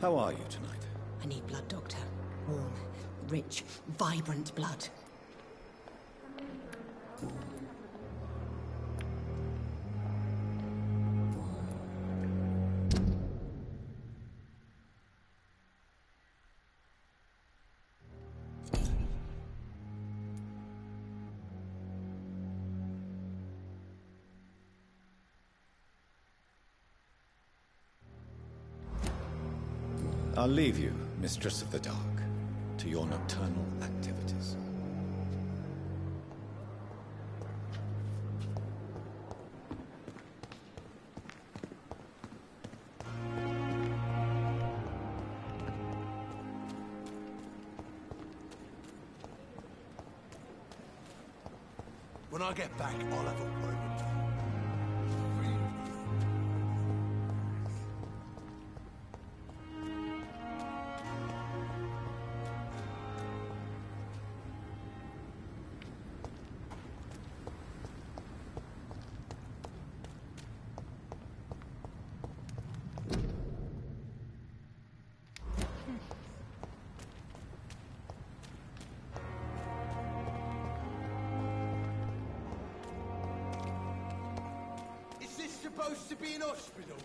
How are you tonight? I need blood, Doctor. Warm, rich, vibrant blood. I'll leave you, Mistress of the Dark. to your nocturnal activities. When I get back, I'll have a word with you. Supposed to be an hospital.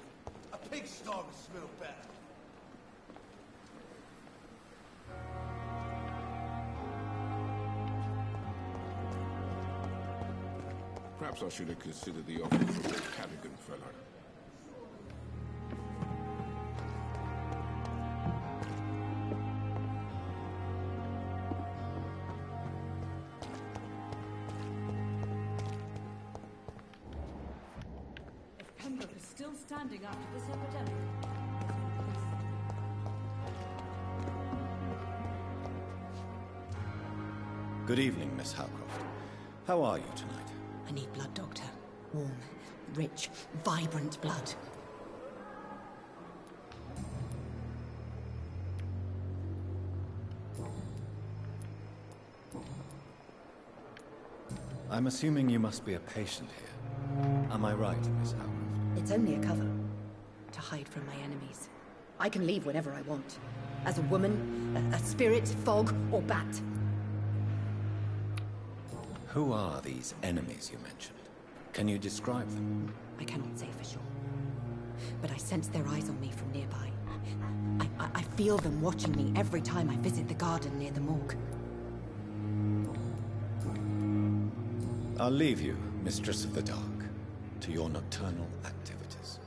A pigsty would smell better. Perhaps I should have considered the offer from the Cadogan fellow. Pembroke is still standing after this epidemic. Good evening, Miss Howcroft. How are you tonight? I need blood, Doctor. Warm, rich, vibrant blood. I'm assuming you must be a patient here. Am I right, Miss Howcroft? It's only a cover. To hide from my enemies. I can leave whenever I want. As a woman, a spirit, fog, or bat. Who are these enemies you mentioned? Can you describe them? I cannot say for sure. But I sense their eyes on me from nearby. I feel them watching me every time I visit the garden near the morgue. I'll leave you, Mistress of the Dark, to your nocturnal activities.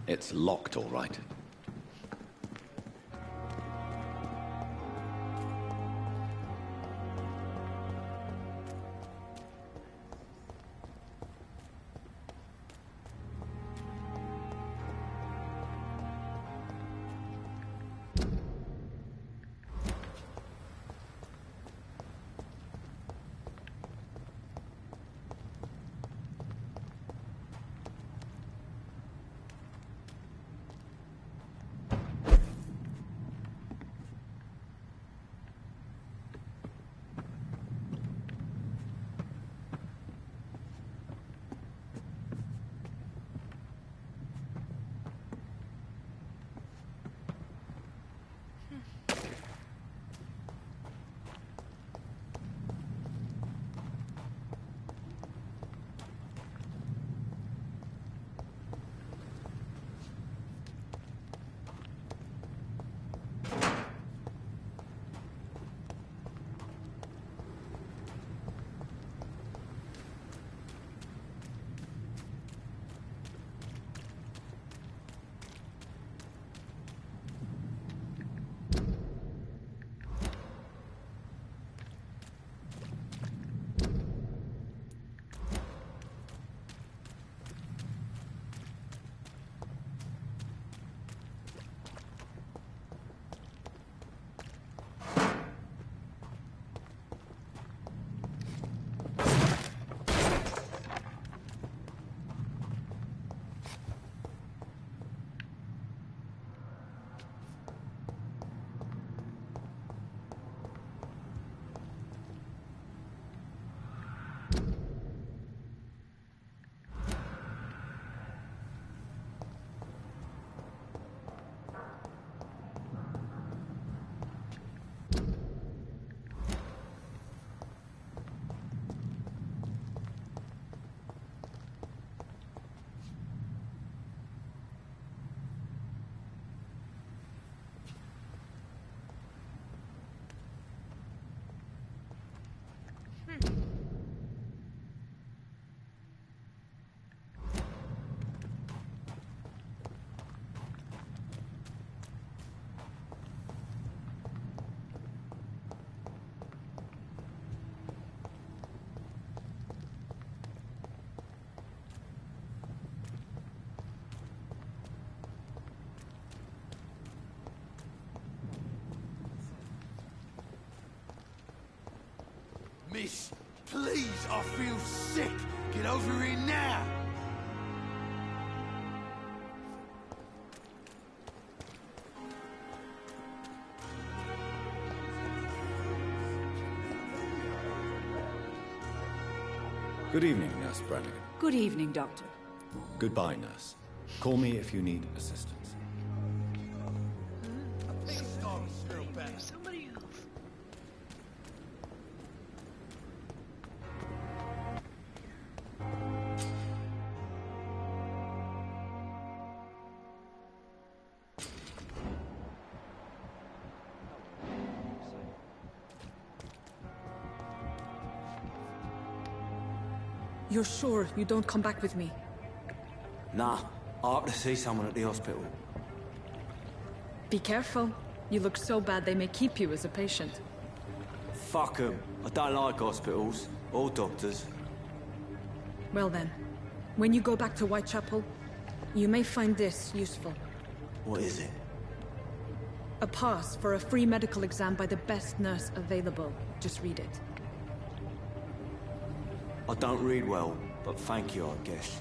It's locked, all right. Miss, please, I feel sick. Get over here now. Good evening, Nurse Brannigan. Good evening, Doctor. Goodbye, Nurse. Call me if you need assistance. Somebody else. You're sure you don't come back with me? Nah, I ought to see someone at the hospital. Be careful. You look so bad they may keep you as a patient. Fuck 'em. I don't like hospitals or doctors. Well then, when you go back to Whitechapel, you may find this useful. What is it? A pass for a free medical exam by the best nurse available. Just read it. I don't read well, but thank you, I guess.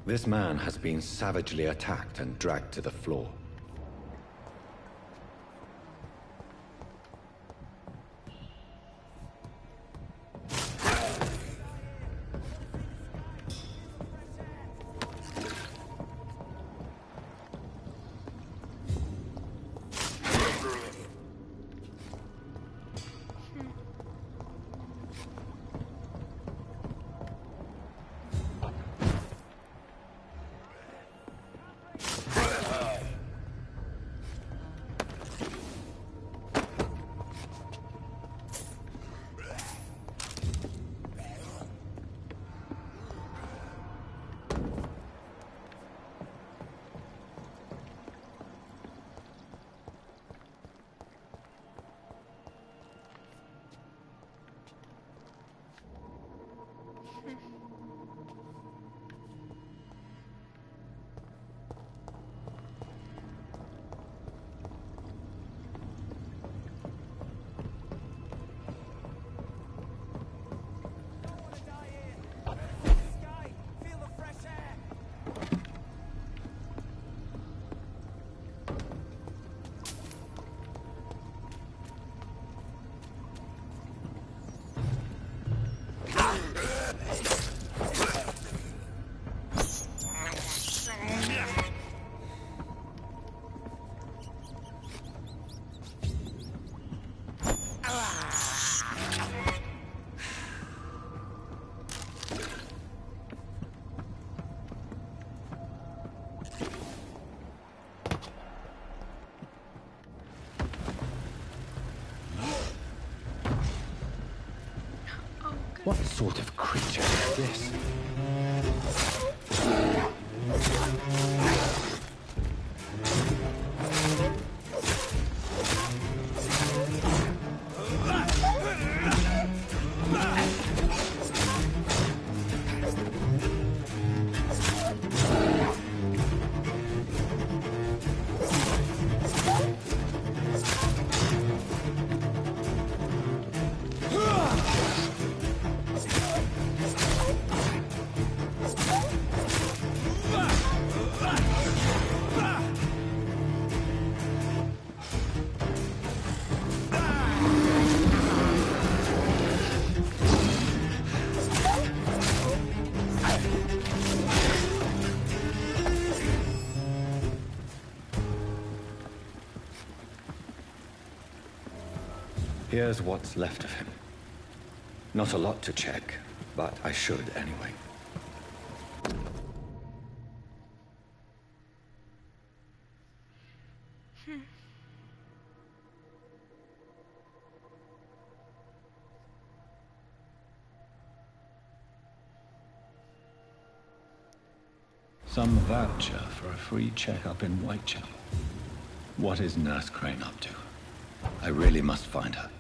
This man has been savagely attacked and dragged to the floor. What sort of creature is this? Here's what's left of him. Not a lot to check, but I should anyway. Some voucher for a free checkup in Whitechapel. What is Nurse Crane up to? I really must find her.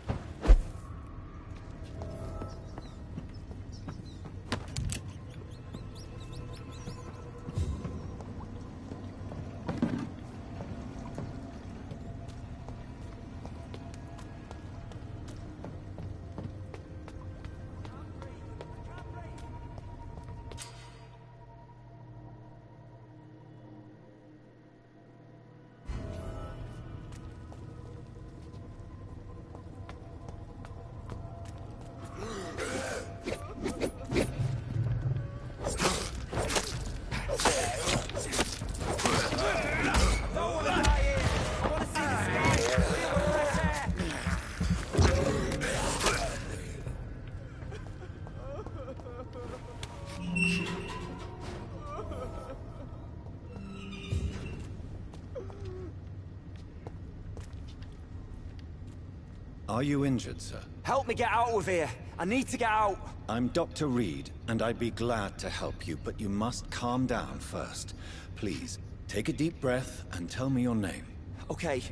Are you injured, sir? Help me get out of here. I need to get out. I'm Dr. Reed, and I'd be glad to help you, but you must calm down first. Please, take a deep breath and tell me your name. Okay.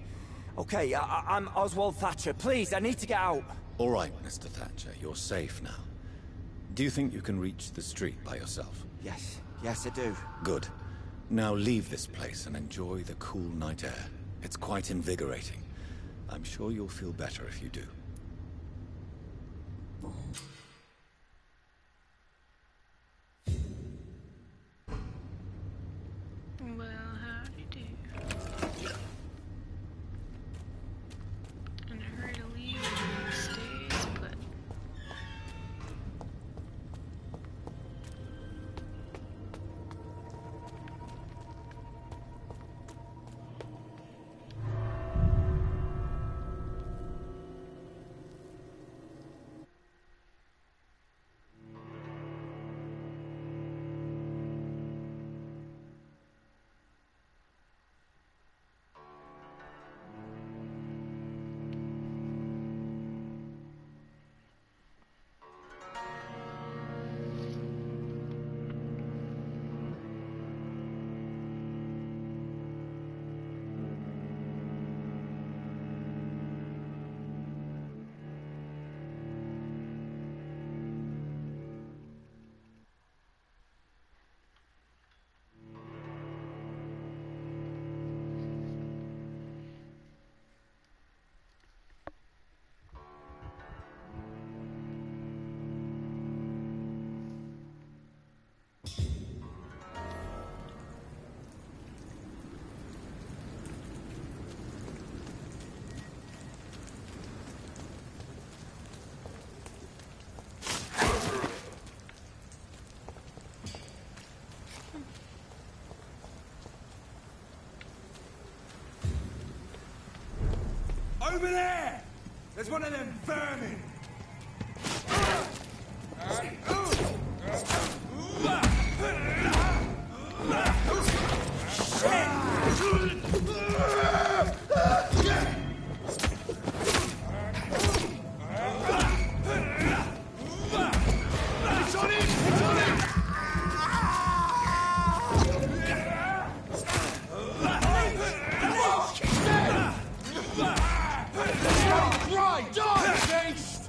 I'm Oswald Thatcher. Please, I need to get out. All right, Mr. Thatcher, you're safe now. Do you think you can reach the street by yourself? Yes, I do. Good. Now leave this place and enjoy the cool night air. It's quite invigorating. I'm sure you'll feel better if you do. Well, howdy do. In a hurry to leave, and stays put. Over there! There's one of them vermin! Right, die, James!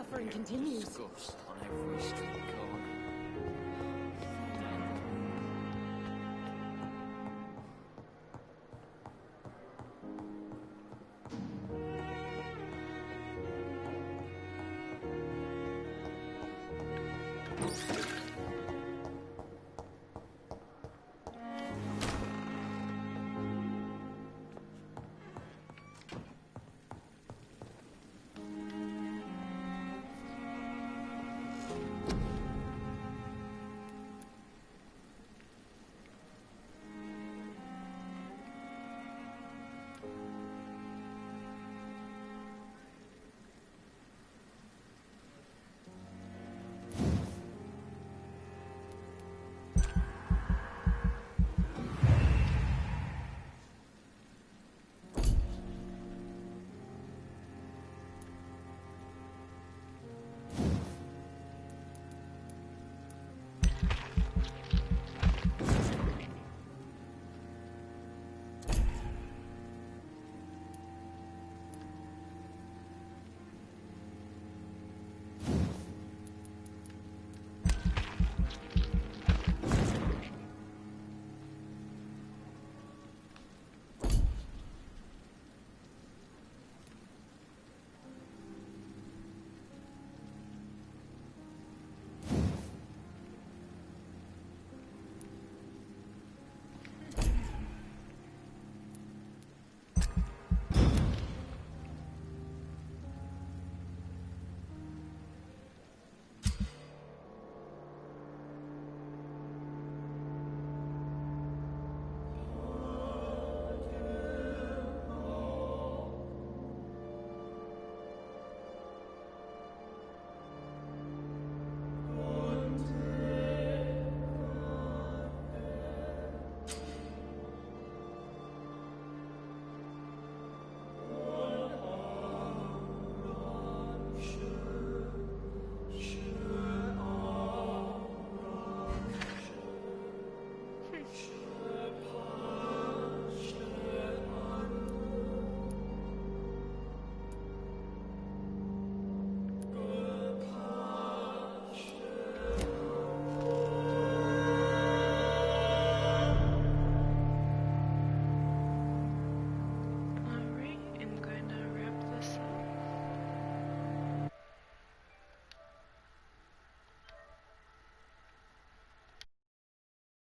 suffering continues. Scuffs on every street corner.